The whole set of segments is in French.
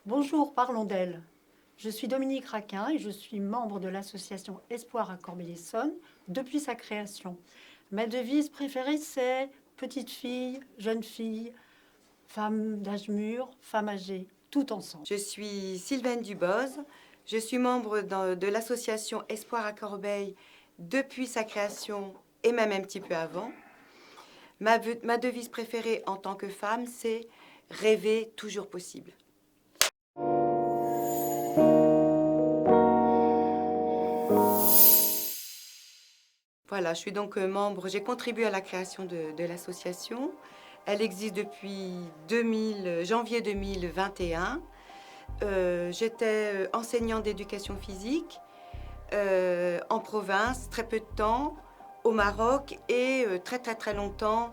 Bonjour, parlons d'elle. Je suis Dominique Raquin et je suis membre de l'association Espoir à Corbeil-Essonnes depuis sa création. Ma devise préférée, c'est petite fille, jeune fille, femme d'âge mûr, femme âgée, tout ensemble. Je suis Sylvaine Duboz, je suis membre de l'association Espoir à Corbeil depuis sa création et même un petit peu avant. Ma devise préférée en tant que femme, c'est rêver toujours possible. Voilà, je suis donc membre, j'ai contribué à la création de l'association. Elle existe depuis janvier 2021. J'étais enseignante d'éducation physique en province, très peu de temps, au Maroc et très longtemps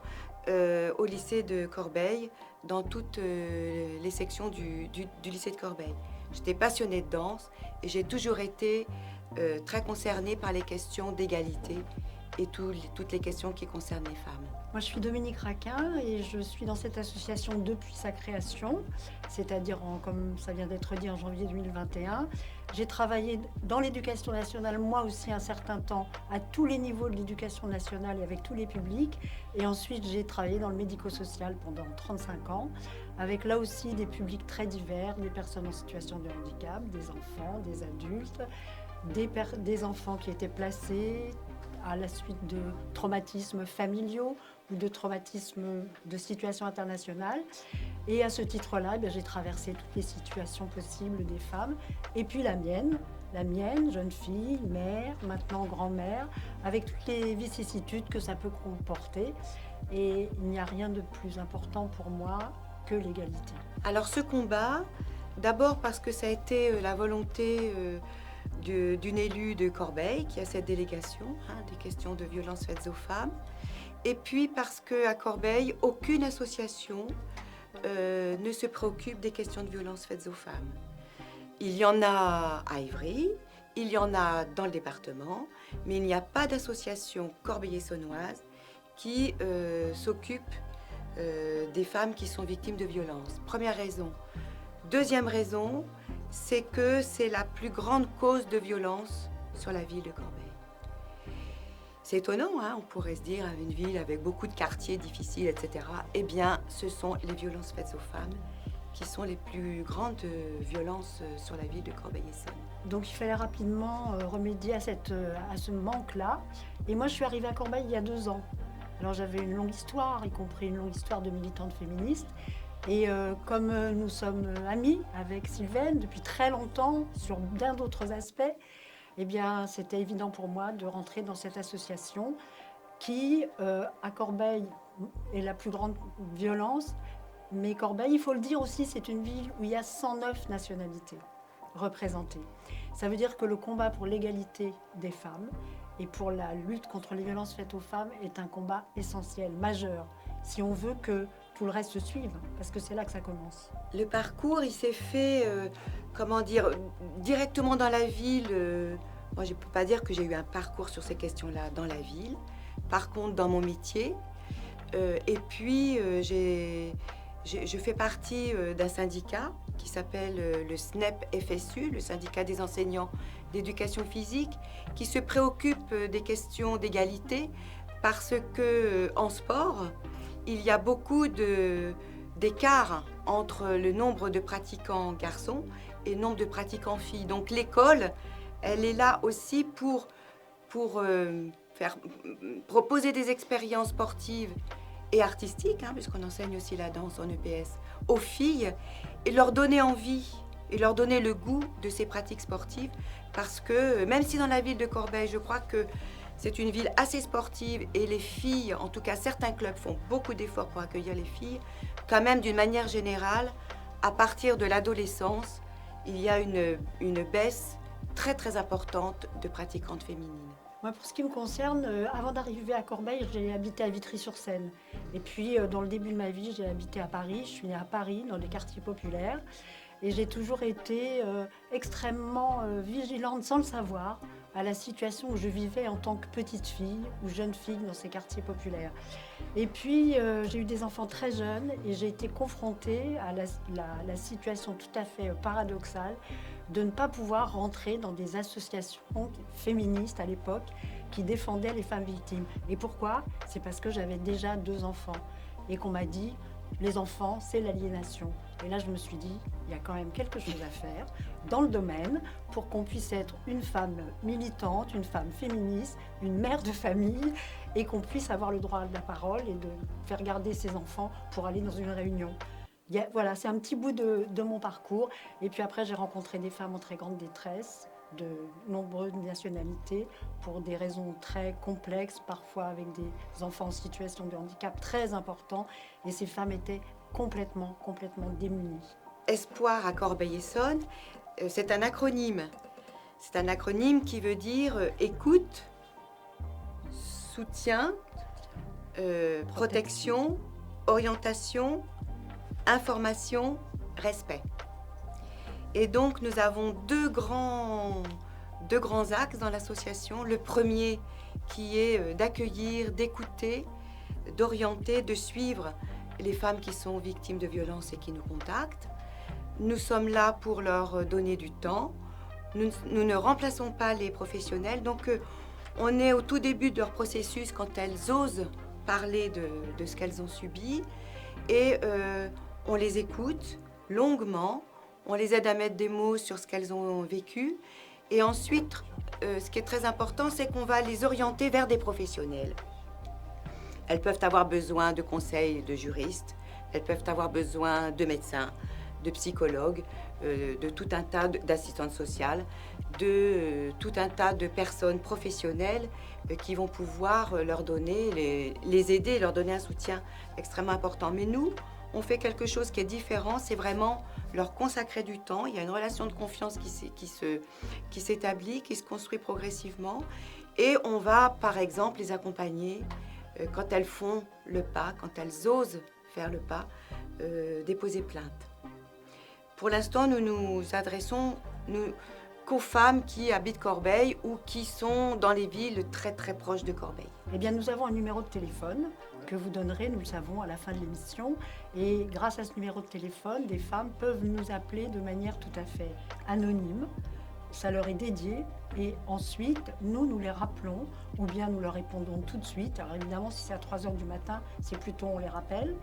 au lycée de Corbeil, dans toutes les sections du lycée de Corbeil. J'étais passionnée de danse et j'ai toujours été très concernée par les questions d'égalité et toutes les questions qui concernent les femmes. Moi, je suis Dominique Raquin et je suis dans cette association depuis sa création, c'est-à-dire, comme ça vient d'être dit, en janvier 2021. J'ai travaillé dans l'éducation nationale, moi aussi, un certain temps, à tous les niveaux de l'éducation nationale et avec tous les publics. Et ensuite, j'ai travaillé dans le médico-social pendant 35 ans, avec là aussi des publics très divers, des personnes en situation de handicap, des enfants, des adultes, des enfants qui étaient placés à la suite de traumatismes familiaux ou de traumatismes de situation internationale. Et à ce titre-là, j'ai traversé toutes les situations possibles des femmes. Et puis la mienne, jeune fille, mère, maintenant grand-mère, avec toutes les vicissitudes que ça peut comporter. Et il n'y a rien de plus important pour moi que l'égalité. Alors ce combat, d'abord parce que ça a été la volonté d'une élue de Corbeil qui a cette délégation des questions de violences faites aux femmes. Et puis parce qu'à Corbeil, aucune association ne se préoccupe des questions de violences faites aux femmes. Il y en a à Ivry, il y en a dans le département, mais il n'y a pas d'association corbeil-essonnoise qui s'occupe des femmes qui sont victimes de violences. Première raison. Deuxième raison, c'est que c'est la plus grande cause de violence sur la ville de Corbeil. C'est étonnant, on pourrait se dire, une ville avec beaucoup de quartiers difficiles, etc. Eh bien, ce sont les violences faites aux femmes qui sont les plus grandes violences sur la ville de Corbeil-Essonnes. Donc il fallait rapidement remédier à ce manque-là. Et moi, je suis arrivée à Corbeil il y a 2 ans. Alors j'avais une longue histoire, y compris une longue histoire de militante féministe. Et comme nous sommes amis avec Sylvaine depuis très longtemps, sur bien d'autres aspects, eh bien, c'était évident pour moi de rentrer dans cette association qui, à Corbeil, est la plus grande violence. Mais Corbeil, il faut le dire aussi, c'est une ville où il y a 109 nationalités représentées. Ça veut dire que le combat pour l'égalité des femmes et pour la lutte contre les violences faites aux femmes est un combat essentiel, majeur, si on veut que tout le reste se suive, parce que c'est là que ça commence. Le parcours, il s'est fait, directement dans la ville. Moi, je ne peux pas dire que j'ai eu un parcours sur ces questions-là dans la ville. Par contre, dans mon métier. Et puis, je fais partie d'un syndicat qui s'appelle le SNEP-FSU, le syndicat des enseignants d'éducation physique, qui se préoccupe des questions d'égalité parce que en sport, il y a beaucoup d'écart entre le nombre de pratiquants garçons et le nombre de pratiquants filles. Donc l'école, elle est là aussi pour proposer des expériences sportives et artistiques, puisqu'on enseigne aussi la danse en EPS, aux filles et leur donner envie et leur donner le goût de ces pratiques sportives. Parce que même si dans la ville de Corbeil, je crois que c'est une ville assez sportive et les filles, en tout cas certains clubs font beaucoup d'efforts pour accueillir les filles, quand même d'une manière générale, à partir de l'adolescence, il y a une baisse très importante de pratiquantes féminines. Moi, pour ce qui me concerne, avant d'arriver à Corbeil, j'ai habité à Vitry-sur-Seine. Et puis, dans le début de ma vie, j'ai habité à Paris. Je suis née à Paris, dans les quartiers populaires. Et j'ai toujours été extrêmement vigilante, sans le savoir, à la situation où je vivais en tant que petite fille ou jeune fille dans ces quartiers populaires. Et puis, j'ai eu des enfants très jeunes et j'ai été confrontée à la situation tout à fait paradoxale de ne pas pouvoir rentrer dans des associations féministes à l'époque qui défendaient les femmes victimes. Et pourquoi? C'est parce que j'avais déjà 2 enfants et qu'on m'a dit les enfants, c'est l'aliénation. Et là, je me suis dit, il y a quand même quelque chose à faire dans le domaine pour qu'on puisse être une femme militante, une femme féministe, une mère de famille et qu'on puisse avoir le droit de la parole et de faire garder ses enfants pour aller dans une réunion. Voilà, c'est un petit bout de mon parcours. Et puis après, j'ai rencontré des femmes en très grande détresse, de nombreuses nationalités, pour des raisons très complexes, parfois avec des enfants en situation de handicap très important. Et ces femmes étaient complètement démunies. Espoir à Corbeil-Essonnes, c'est un acronyme. C'est un acronyme qui veut dire écoute, soutien, protection, orientation, information, respect. Et donc, nous avons deux grands axes dans l'association. Le premier qui est d'accueillir, d'écouter, d'orienter, de suivre les femmes qui sont victimes de violences et qui nous contactent. Nous sommes là pour leur donner du temps. Nous ne remplaçons pas les professionnels. Donc, on est au tout début de leur processus quand elles osent parler de ce qu'elles ont subi. Et on les écoute longuement. On les aide à mettre des mots sur ce qu'elles ont vécu. Et ensuite, ce qui est très important, c'est qu'on va les orienter vers des professionnels. Elles peuvent avoir besoin de conseils de juristes, elles peuvent avoir besoin de médecins, de psychologues, de tout un tas d'assistantes sociales, de tout un tas de personnes professionnelles qui vont pouvoir leur donner, les aider, leur donner un soutien extrêmement important. Mais nous, on fait quelque chose qui est différent, c'est vraiment leur consacrer du temps. Il y a une relation de confiance qui s'établit, qui se construit progressivement. Et on va, par exemple, les accompagner quand elles font le pas, quand elles osent faire le pas, déposer plainte. Pour l'instant, nous nous adressons qu'aux femmes qui habitent Corbeil ou qui sont dans les villes très très proches de Corbeil. Eh bien, nous avons un numéro de téléphone que vous donnerez, nous le savons, à la fin de l'émission. Et grâce à ce numéro de téléphone, des femmes peuvent nous appeler de manière tout à fait anonyme. Ça leur est dédié. Et ensuite, nous les rappelons, ou bien nous leur répondons tout de suite. Alors évidemment, si c'est à 3h du matin, c'est plutôt on les rappelle.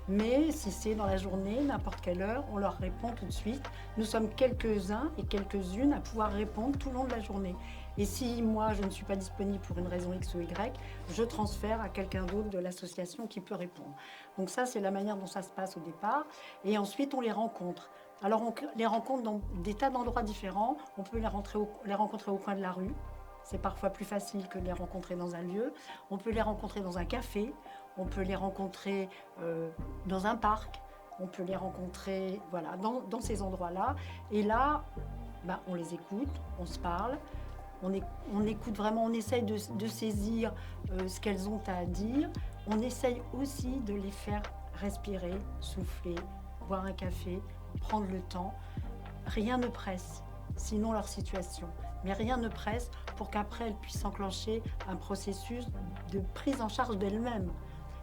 Mais si c'est dans la journée, n'importe quelle heure, on leur répond tout de suite. Nous sommes quelques-uns et quelques-unes à pouvoir répondre tout le long de la journée. Et si moi, je ne suis pas disponible pour une raison X ou Y, je transfère à quelqu'un d'autre de l'association qui peut répondre. Donc ça, c'est la manière dont ça se passe au départ. Et ensuite, on les rencontre. Alors, on les rencontre dans des tas d'endroits différents. On peut les rencontrer au coin de la rue. C'est parfois plus facile que de les rencontrer dans un lieu. On peut les rencontrer dans un café. On peut les rencontrer dans un parc. On peut les rencontrer dans ces endroits-là. Et là, on les écoute, on se parle. On écoute vraiment, on essaye de saisir ce qu'elles ont à dire. On essaye aussi de les faire respirer, souffler, boire un café, prendre le temps. Rien ne presse, sinon leur situation. Mais rien ne presse pour qu'après elles puissent enclencher un processus de prise en charge d'elles-mêmes.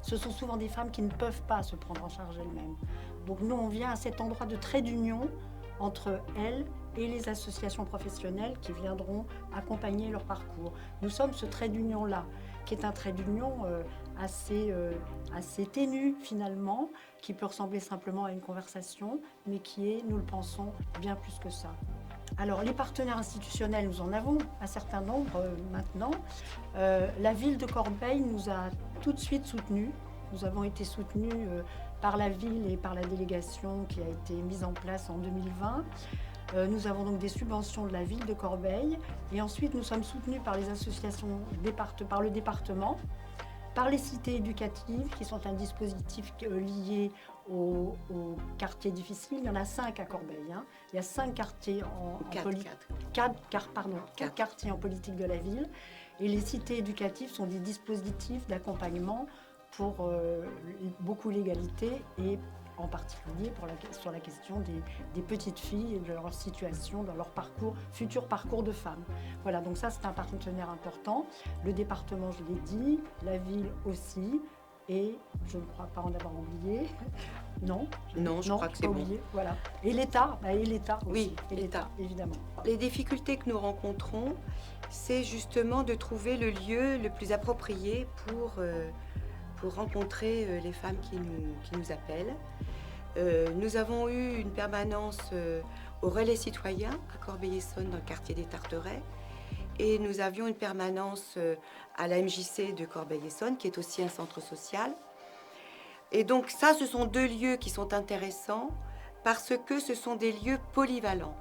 Ce sont souvent des femmes qui ne peuvent pas se prendre en charge elles-mêmes. Donc nous, on vient à cet endroit de trait d'union entre elles et les associations professionnelles qui viendront accompagner leur parcours. Nous sommes ce trait d'union-là, qui est un trait d'union assez ténu finalement, qui peut ressembler simplement à une conversation, mais qui est, nous le pensons, bien plus que ça. Alors, les partenaires institutionnels, nous en avons un certain nombre maintenant. La ville de Corbeil nous a tout de suite soutenus. Nous avons été soutenus par la ville et par la délégation qui a été mise en place en 2020. Nous avons donc des subventions de la ville de Corbeil. Et ensuite, nous sommes soutenus par les associations, par le département, par les cités éducatives, qui sont un dispositif lié aux quartiers difficiles. Il y en a 5 à Corbeil. Il y a 5 quartiers quatre quartiers en politique de la ville. Et les cités éducatives sont des dispositifs d'accompagnement pour beaucoup l'égalité et en particulier sur la question des petites filles et de leur situation dans leur futur parcours de femmes. Voilà, donc ça c'est un partenaire important. Le département, je l'ai dit, la ville aussi, et je ne crois pas en avoir oublié. Non, je crois que c'est bon. Voilà. Et l'État, aussi. Oui, et l'État, évidemment. Les difficultés que nous rencontrons, c'est justement de trouver le lieu le plus approprié pour rencontrer les femmes qui nous appellent. Nous avons eu une permanence au Relais Citoyen à Corbeil-Essonnes, dans le quartier des Tarterets. Et nous avions une permanence à la MJC de Corbeil-Essonnes, qui est aussi un centre social. Et donc ça, ce sont deux lieux qui sont intéressants parce que ce sont des lieux polyvalents.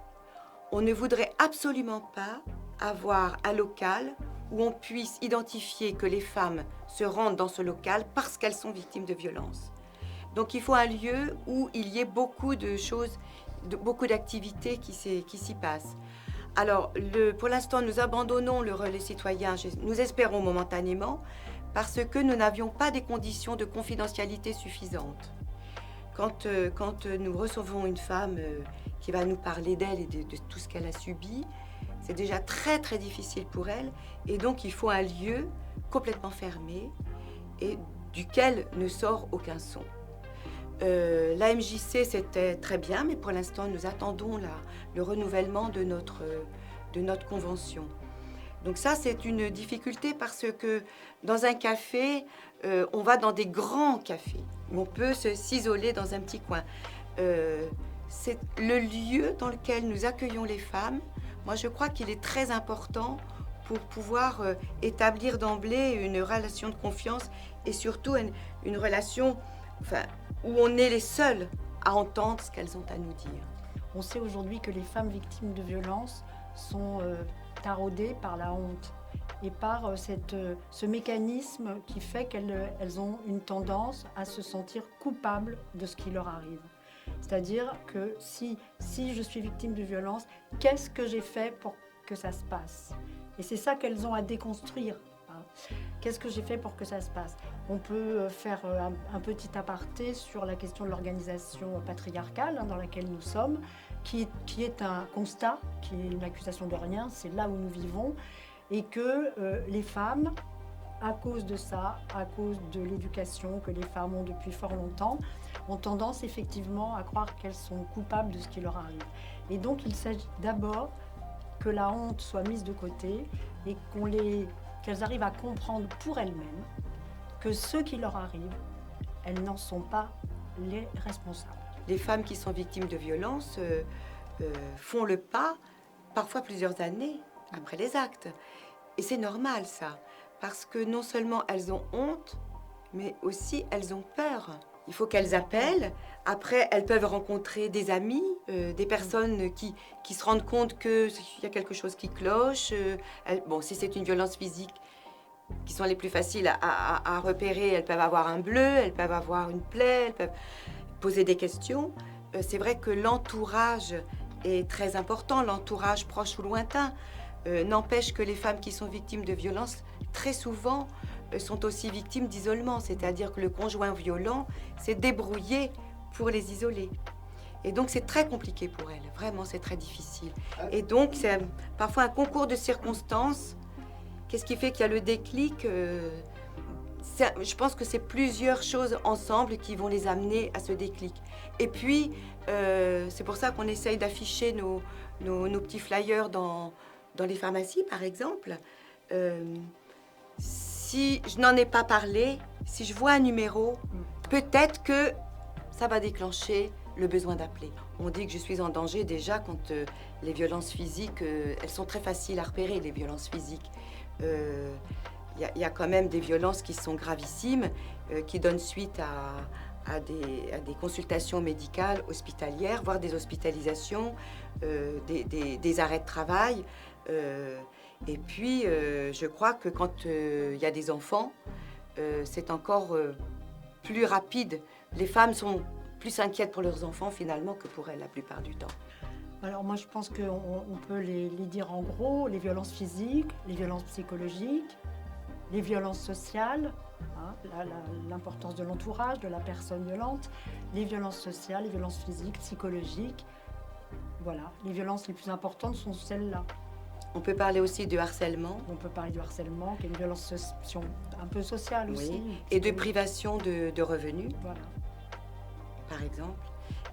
On ne voudrait absolument pas avoir un local où on puisse identifier que les femmes se rendent dans ce local parce qu'elles sont victimes de violences. Donc il faut un lieu où il y ait beaucoup de choses, beaucoup d'activités qui s'y passent. Alors, pour l'instant, nous abandonnons le Relais Citoyen, nous espérons momentanément, parce que nous n'avions pas des conditions de confidentialité suffisantes. Quand nous recevons une femme qui va nous parler d'elle et de tout ce qu'elle a subi, c'est déjà très très difficile pour elle, et donc il faut un lieu complètement fermé et duquel ne sort aucun son. La MJC, c'était très bien, mais pour l'instant, nous attendons le renouvellement de notre convention. Donc ça, c'est une difficulté parce que dans un café, on va dans des grands cafés où on peut s'isoler dans un petit coin. C'est le lieu dans lequel nous accueillons les femmes. Moi, je crois qu'il est très important pour pouvoir établir d'emblée une relation de confiance et surtout une relation où on est les seuls à entendre ce qu'elles ont à nous dire. On sait aujourd'hui que les femmes victimes de violences sont taraudées par la honte et par ce mécanisme qui fait qu'elles ont une tendance à se sentir coupables de ce qui leur arrive. C'est-à-dire que si je suis victime de violence, qu'est-ce que j'ai fait pour que ça se passe? Et c'est ça qu'elles ont à déconstruire. Qu'est-ce que j'ai fait pour que ça se passe? On peut faire un petit aparté sur la question de l'organisation patriarcale dans laquelle nous sommes, qui est un constat, qui est une accusation de rien, c'est là où nous vivons, et que les femmes, à cause de ça, à cause de l'éducation que les femmes ont depuis fort longtemps, ont tendance effectivement à croire qu'elles sont coupables de ce qui leur arrive. Et donc il s'agit d'abord que la honte soit mise de côté et qu'elles arrivent à comprendre pour elles-mêmes que ce qui leur arrive, elles n'en sont pas les responsables. Les femmes qui sont victimes de violences font le pas, parfois plusieurs années après les actes. Et c'est normal ça, parce que non seulement elles ont honte, mais aussi elles ont peur. Il faut qu'elles appellent. Après, elles peuvent rencontrer des amis, des personnes qui se rendent compte qu'il y a quelque chose qui cloche. Si c'est une violence physique, qui sont les plus faciles à repérer, elles peuvent avoir un bleu, elles peuvent avoir une plaie, elles peuvent poser des questions. C'est vrai que l'entourage est très important, l'entourage proche ou lointain. N'empêche que les femmes qui sont victimes de violences, très souvent, sont aussi victimes d'isolement, c'est-à-dire que le conjoint violent s'est débrouillé pour les isoler. Et donc c'est très compliqué pour elles, vraiment c'est très difficile. Et donc c'est parfois un concours de circonstances. Qu'est-ce qui fait qu'il y a le déclic? Je pense que c'est plusieurs choses ensemble qui vont les amener à ce déclic. Et puis, c'est pour ça qu'on essaye d'afficher nos petits flyers dans les pharmacies, par exemple. Si je n'en ai pas parlé, si je vois un numéro, peut-être que ça va déclencher le besoin d'appeler. On dit que je suis en danger déjà quand les violences physiques, elles sont très faciles à repérer, les violences physiques. Il y a quand même des violences qui sont gravissimes, qui donnent suite à des consultations médicales hospitalières, voire des hospitalisations, des arrêts de travail. Et puis, je crois que quand il y a des enfants, c'est encore plus rapide. Les femmes sont plus inquiètes pour leurs enfants, finalement, que pour elles, la plupart du temps. Alors moi, je pense qu'on peut les dire en gros, les violences physiques, les violences psychologiques, les violences sociales, hein, l'importance de l'entourage, de la personne violente, les violences sociales, les violences physiques, psychologiques. Voilà, les violences les plus importantes sont celles-là. On peut parler aussi de harcèlement. On peut parler du harcèlement, qui est une violence un peu sociale aussi. Oui. Et de privation de revenus, voilà. Par exemple.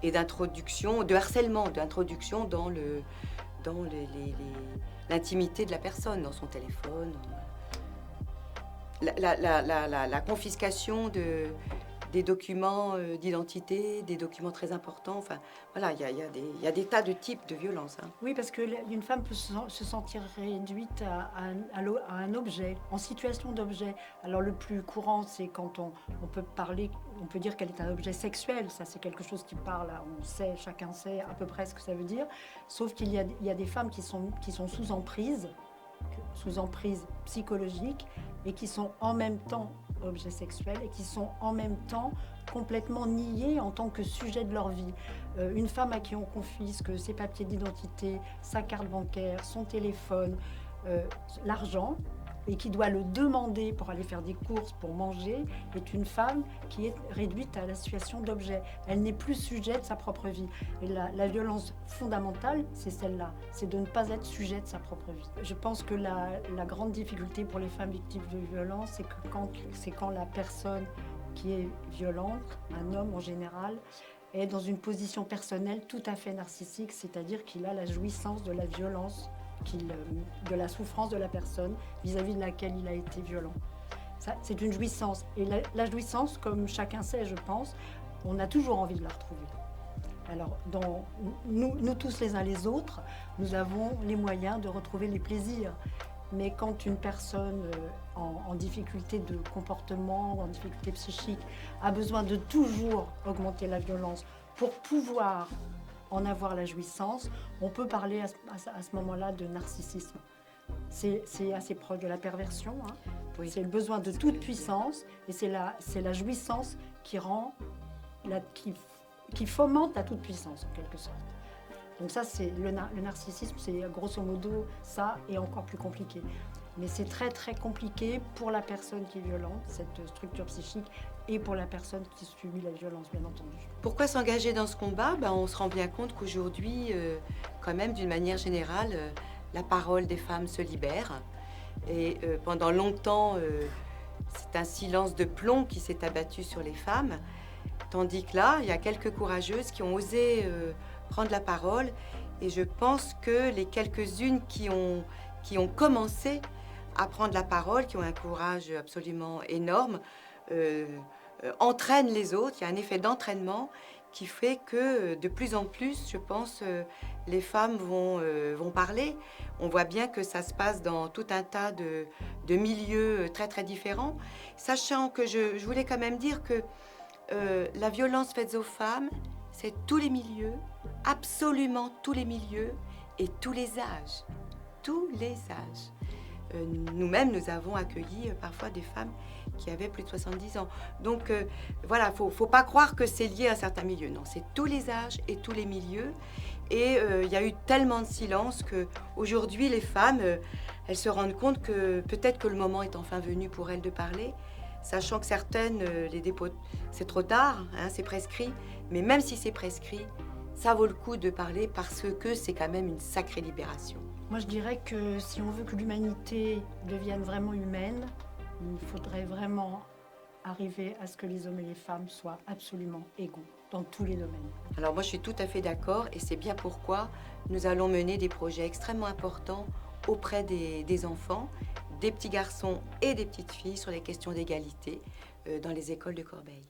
Et d'introduction, de harcèlement, d'introduction dans l'intimité de la personne, dans son téléphone. La confiscation des documents d'identité, des documents très importants. Enfin, voilà, il y a des tas de types de violences. Hein. Oui, parce qu'une femme peut se sentir réduite à un objet, en situation d'objet. Alors le plus courant, c'est quand on peut dire qu'elle est un objet sexuel. Ça, c'est quelque chose qui parle, on sait, chacun sait à peu près ce que ça veut dire. Sauf qu'il y a des femmes qui sont sous emprise psychologique, et qui sont en même temps objets sexuels et qui sont en même temps complètement niés en tant que sujet de leur vie. Une femme à qui on confisque ses papiers d'identité, sa carte bancaire, son téléphone, l'argent, et qui doit le demander pour aller faire des courses, pour manger, est une femme qui est réduite à la situation d'objet. Elle n'est plus sujet de sa propre vie. Et la violence fondamentale, c'est celle-là, c'est de ne pas être sujet de sa propre vie. Je pense que la grande difficulté pour les femmes victimes de violence, c'est quand la personne qui est violente, un homme en général, est dans une position personnelle tout à fait narcissique, c'est-à-dire qu'il a la jouissance de la violence, de la souffrance de la personne vis-à-vis de laquelle il a été violent. Ça, c'est une jouissance. Et la jouissance, comme chacun sait, je pense, on a toujours envie de la retrouver. Alors, nous tous les uns les autres, nous avons les moyens de retrouver les plaisirs. Mais quand une personne en difficulté de comportement, en difficulté psychique, a besoin de toujours augmenter la violence pour pouvoir en avoir la jouissance, on peut parler à ce moment-là de narcissisme. C'est assez proche de la perversion. Hein. Oui. C'est le besoin de toute puissance, et c'est la jouissance qui fomente la toute puissance en quelque sorte. Donc ça, c'est le narcissisme, c'est grosso modo ça, et encore plus compliqué. Mais c'est très très compliqué pour la personne qui est violente, cette structure psychique, et pour la personne qui subit la violence, bien entendu. Pourquoi s'engager dans ce combat ? On se rend bien compte qu'aujourd'hui, quand même, d'une manière générale, la parole des femmes se libère. Et pendant longtemps, c'est un silence de plomb qui s'est abattu sur les femmes. Tandis que là, il y a quelques courageuses qui ont osé prendre la parole. Et je pense que les quelques-unes qui ont commencé à prendre la parole, qui ont un courage absolument énorme, entraînent les autres. Il y a un effet d'entraînement qui fait que de plus en plus, je pense, les femmes vont parler. On voit bien que ça se passe dans tout un tas de milieux très très différents. Sachant que je voulais quand même dire que la violence faite aux femmes, c'est tous les milieux, absolument tous les milieux et tous les âges. Tous les âges. Nous-mêmes, nous avons accueilli parfois des femmes qui avaient plus de 70 ans. Donc voilà, faut pas croire que c'est lié à certains milieux. Non, c'est tous les âges et tous les milieux. Et il y a eu tellement de silence qu'aujourd'hui, les femmes, elles se rendent compte que peut-être que le moment est enfin venu pour elles de parler, sachant que certaines, les dépôts, c'est trop tard, hein, c'est prescrit. Mais même si c'est prescrit, ça vaut le coup de parler parce que c'est quand même une sacrée libération. Moi, je dirais que si on veut que l'humanité devienne vraiment humaine, il faudrait vraiment arriver à ce que les hommes et les femmes soient absolument égaux dans tous les domaines. Alors moi, je suis tout à fait d'accord et c'est bien pourquoi nous allons mener des projets extrêmement importants auprès des enfants, des petits garçons et des petites filles sur les questions d'égalité dans les écoles de Corbeil.